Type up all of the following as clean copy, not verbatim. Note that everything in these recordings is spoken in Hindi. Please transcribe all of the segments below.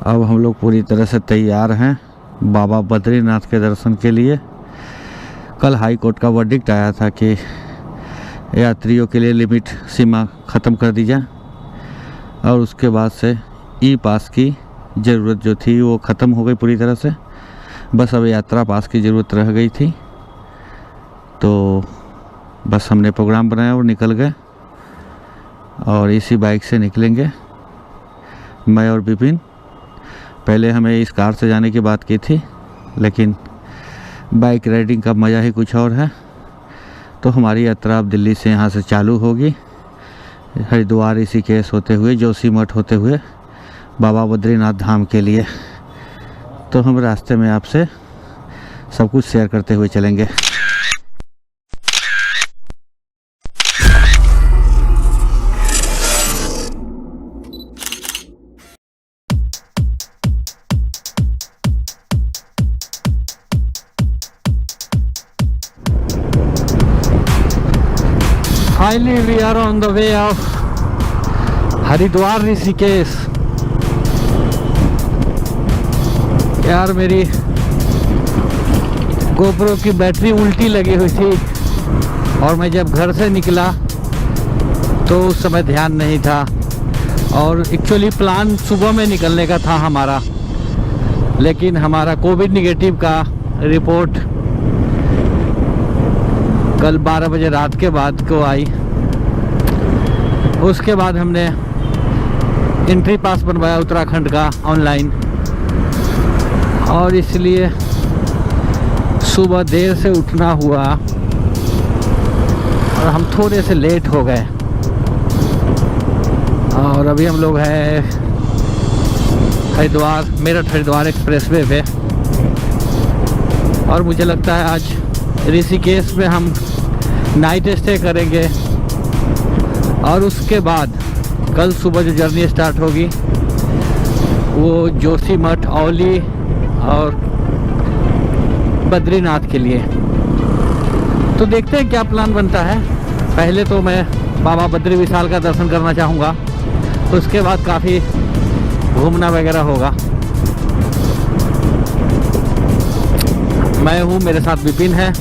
अब हम लोग पूरी तरह से तैयार हैं बाबा बद्रीनाथ के दर्शन के लिए। कल हाई कोर्ट का वर्डिक्ट आया था कि यात्रियों के लिए लिमिट सीमा ख़त्म कर दी जाए और उसके बाद से ई पास की ज़रूरत जो थी वो ख़त्म हो गई पूरी तरह से। बस अब यात्रा पास की ज़रूरत रह गई थी, तो बस हमने प्रोग्राम बनाया और निकल गए। और इसी बाइक से निकलेंगे मैं और विपिन। पहले हमें इस कार से जाने की बात की थी, लेकिन बाइक राइडिंग का मज़ा ही कुछ और है। तो हमारी यात्रा अब दिल्ली से यहाँ से चालू होगी, हरिद्वार ऋषिकेश होते हुए जोशीमठ होते हुए बाबा बद्रीनाथ धाम के लिए। तो हम रास्ते में आपसे सब कुछ शेयर करते हुए चलेंगे। Finally, we are on the way of Haridwar Rishikesh. यार मेरी गोप्रो की बैटरी उल्टी लगी हुई थी और मैं जब घर से निकला तो उस समय ध्यान नहीं था। और एक्चुअली प्लान सुबह में निकलने का था हमारा, लेकिन हमारा कोविड निगेटिव का रिपोर्ट कल 12 बजे रात के बाद को आई। उसके बाद हमने एंट्री पास बनवाया उत्तराखंड का ऑनलाइन, और इसलिए सुबह देर से उठना हुआ और हम थोड़े से लेट हो गए। और अभी हम लोग हैं हरिद्वार मेरठ हरिद्वार एक्सप्रेसवे पे, और मुझे लगता है आज ऋषिकेश में हम नाइट स्टे करेंगे। और उसके बाद कल सुबह जो जर्नी स्टार्ट होगी वो जोशीमठ, औली और बद्रीनाथ के लिए। तो देखते हैं क्या प्लान बनता है। पहले तो मैं बाबा बद्री विशाल का दर्शन करना चाहूँगा, उसके बाद काफ़ी घूमना वगैरह होगा। मैं हूँ, मेरे साथ विपिन है।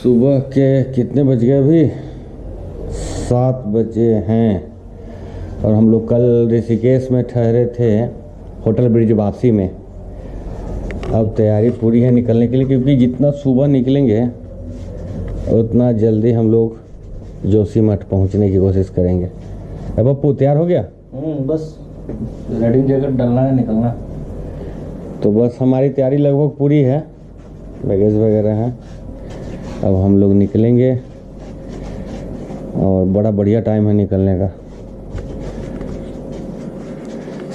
सुबह के कितने बज गए अभी? 7 बजे हैं और हम लोग कल ऋषिकेश में ठहरे थे होटल ब्रिज वासी में। अब तैयारी पूरी है निकलने के लिए, क्योंकि जितना सुबह निकलेंगे उतना जल्दी हम लोग जोशीमठ पहुंचने की कोशिश करेंगे। अब पप्पू तैयार हो गया? बस रेडी जैकेट डालना है, निकलना। तो बस हमारी तैयारी लगभग पूरी है, बैगेज वगैरह है। अब हम लोग निकलेंगे और बड़ा बढ़िया टाइम है निकलने का।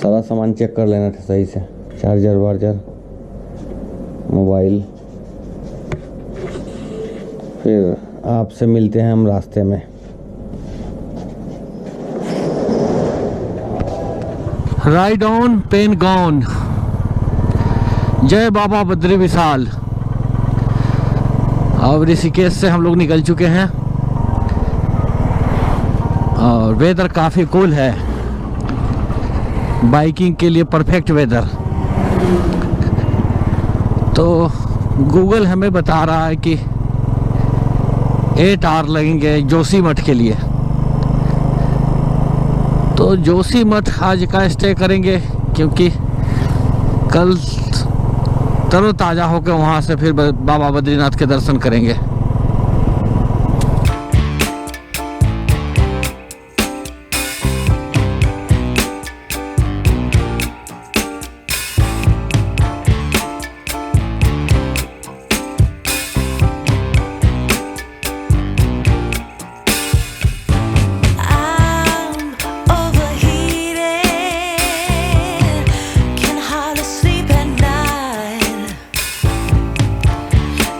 सारा सामान चेक कर लेना था सही से, चार्जर वार्जर, मोबाइल। फिर आपसे मिलते हैं हम रास्ते में। Ride on pen gone. जय बाबा बद्री विशाल। अब ऋषिकेश से हम लोग निकल चुके हैं और वेदर काफ़ी कूल है, बाइकिंग के लिए परफेक्ट वेदर। तो गूगल हमें बता रहा है कि 8 आवर लगेंगे जोशीमठ के लिए। तो जोशीमठ आज का स्टे करेंगे, क्योंकि कल तरोताज़ा होकर वहाँ से फिर बाबा बद्रीनाथ के दर्शन करेंगे।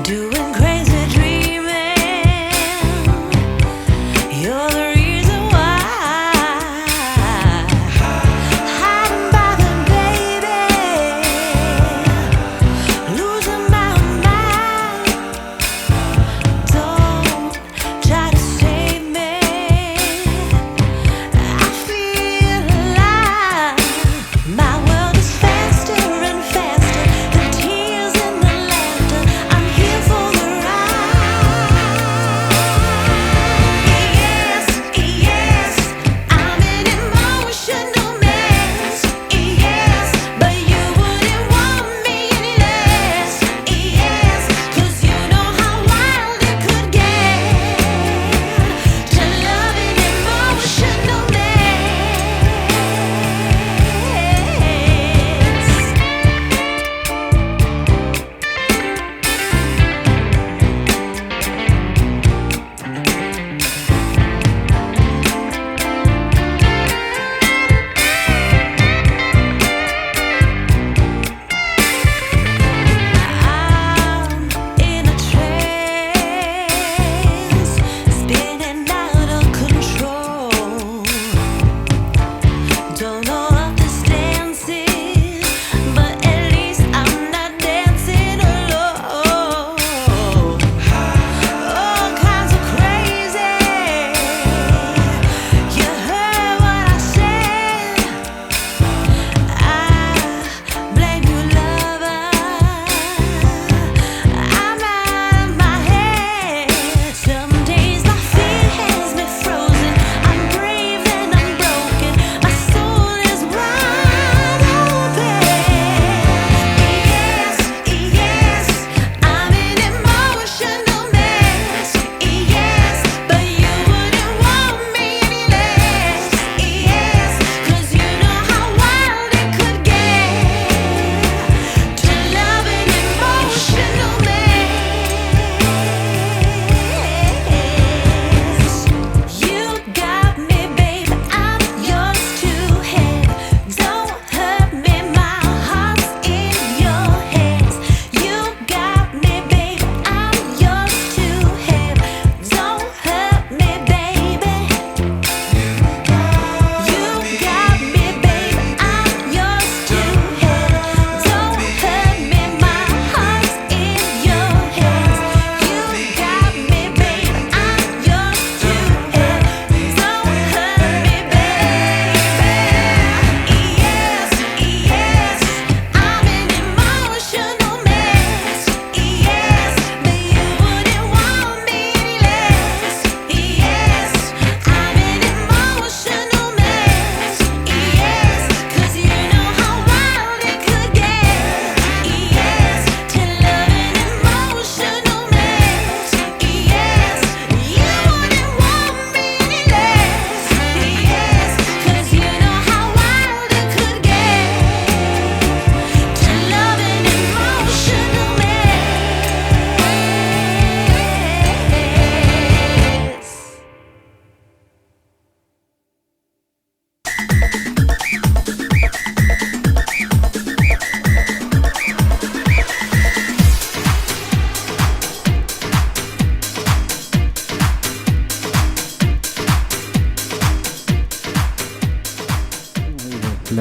Doing crazy dreams.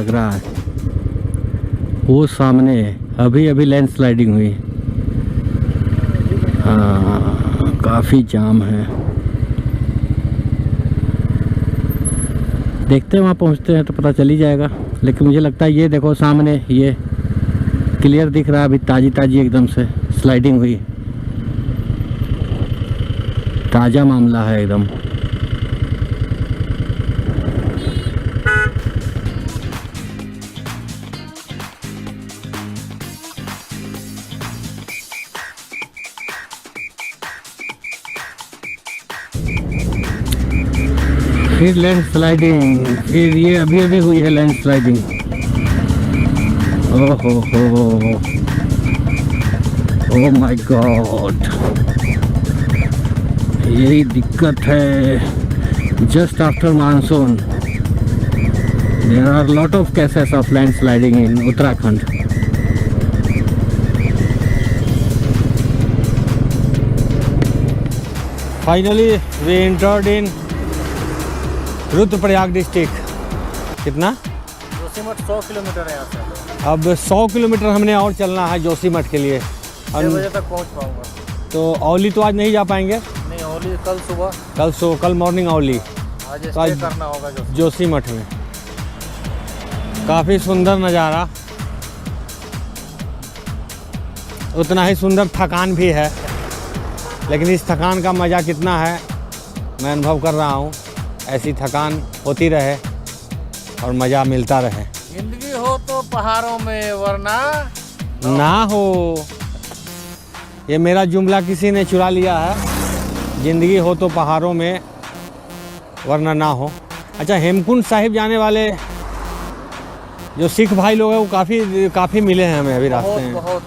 लग रहा है। वो सामने अभी अभी लैंडस्लाइडिंग हुई। हाँ, काफ़ी जाम है। देखते हैं वहाँ पहुँचते हैं तो पता चल ही जाएगा। लेकिन मुझे लगता है ये देखो सामने ये क्लियर दिख रहा है, अभी ताज़ी ताज़ी एकदम से स्लाइडिंग हुई। ताज़ा मामला है एकदम। फिर लैंड स्लाइडिंग, फिर ये अभी अभी हुई है लैंड स्लाइडिंग। ओहो हो, ओह माय गॉड, यही दिक्कत है। Just after monsoon there are lot of cases of land sliding in Uttarakhand. Finally we entered in Rudraprayag district. कितना? जोशीमठ 100 किलोमीटर है यहाँ से। अब 100 किलोमीटर हमने और चलना है जोशीमठ के लिए। 6 बजे तक पहुँच पाऊँगा। तो औली तो आज नहीं जा पाएंगे? नहीं, औली कल सुबह। कल मॉर्निंग औली। आज तो आज स्टे करना होगा जोशीमठ में। काफ़ी सुंदर नज़ारा, उतना ही सुंदर थकान भी है। लेकिन इस थकान का मज़ा कितना है मैं अनुभव कर रहा हूँ। ऐसी थकान होती रहे और मज़ा मिलता रहे। जिंदगी हो तो पहाड़ों में, वरना ना हो। ये मेरा जुमला किसी ने चुरा लिया है। जिंदगी हो तो पहाड़ों में, वरना ना हो। अच्छा, हेमकुंड साहिब जाने वाले जो सिख भाई लोग हैं वो काफ़ी मिले हैं हमें अभी रास्ते में। बहुत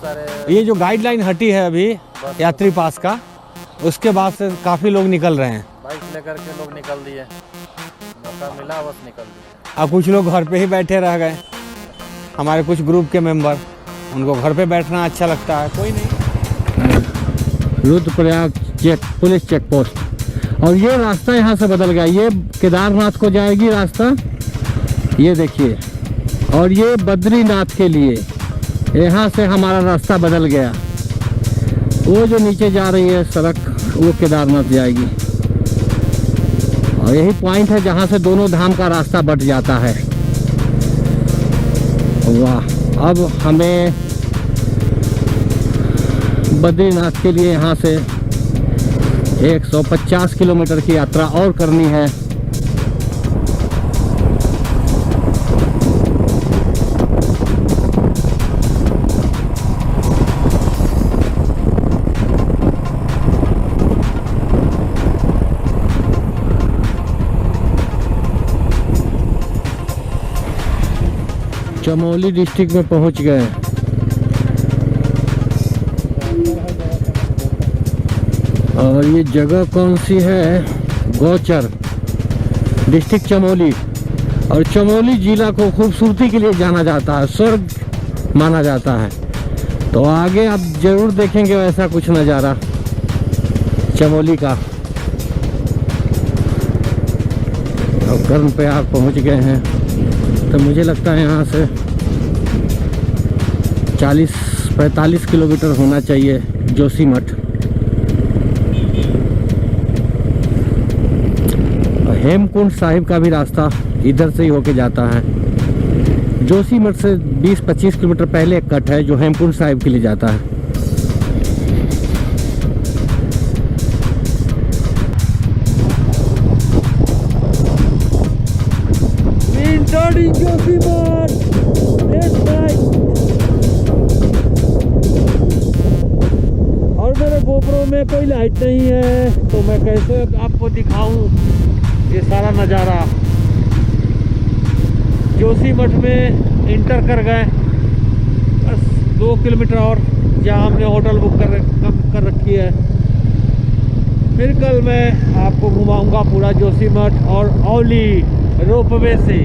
सारे। ये जो गाइडलाइन हटी है अभी यात्री पास का, उसके बाद से काफ़ी लोग निकल रहे हैं। बाइक लेकर के लोग निकल दिए, मौका मिला बस निकल दिए। अब कुछ लोग घर पे ही बैठे रह गए। हमारे कुछ ग्रुप के मेंबर, उनको घर पे बैठना अच्छा लगता है। कोई नहीं। Rudraprayag police check post. और ये रास्ता यहाँ से बदल गया। ये केदारनाथ को जाएगी रास्ता, ये देखिए। और ये बद्रीनाथ के लिए यहाँ से हमारा रास्ता बदल गया। वो जो नीचे जा रही है सड़क, वो केदारनाथ जाएगी। और यही पॉइंट है जहाँ से दोनों धाम का रास्ता बट जाता है। वाह, अब हमें बद्रीनाथ के लिए यहाँ से 150 किलोमीटर की यात्रा और करनी है। चमोली डिस्ट्रिक्ट में पहुंच गए। और ये जगह कौन सी है? गौचर डिस्ट्रिक्ट चमोली। और चमोली जिला को खूबसूरती के लिए जाना जाता है, स्वर्ग माना जाता है। तो आगे आप जरूर देखेंगे वैसा कुछ नज़ारा चमोली का। अब कर्म पे आप पहुंच गए हैं। तो मुझे लगता है यहाँ से 40-45 किलोमीटर होना चाहिए जोशीमठ। हेमकुंड साहिब का भी रास्ता इधर से ही होके जाता है। जोशीमठ से 20-25 किलोमीटर पहले एक कट है जो हेमकुंड साहिब के लिए जाता है। और मेरे गोप्रो में कोई लाइट नहीं है तो मैं कैसे आपको दिखाऊं ये सारा नज़ारा। जोशीमठ में इंटर कर गए, बस 2 किलोमीटर और, जहाँ हमने होटल बुक कर रखी है। फिर कल मैं आपको घुमाऊंगा पूरा जोशीमठ और औली रोपवे से।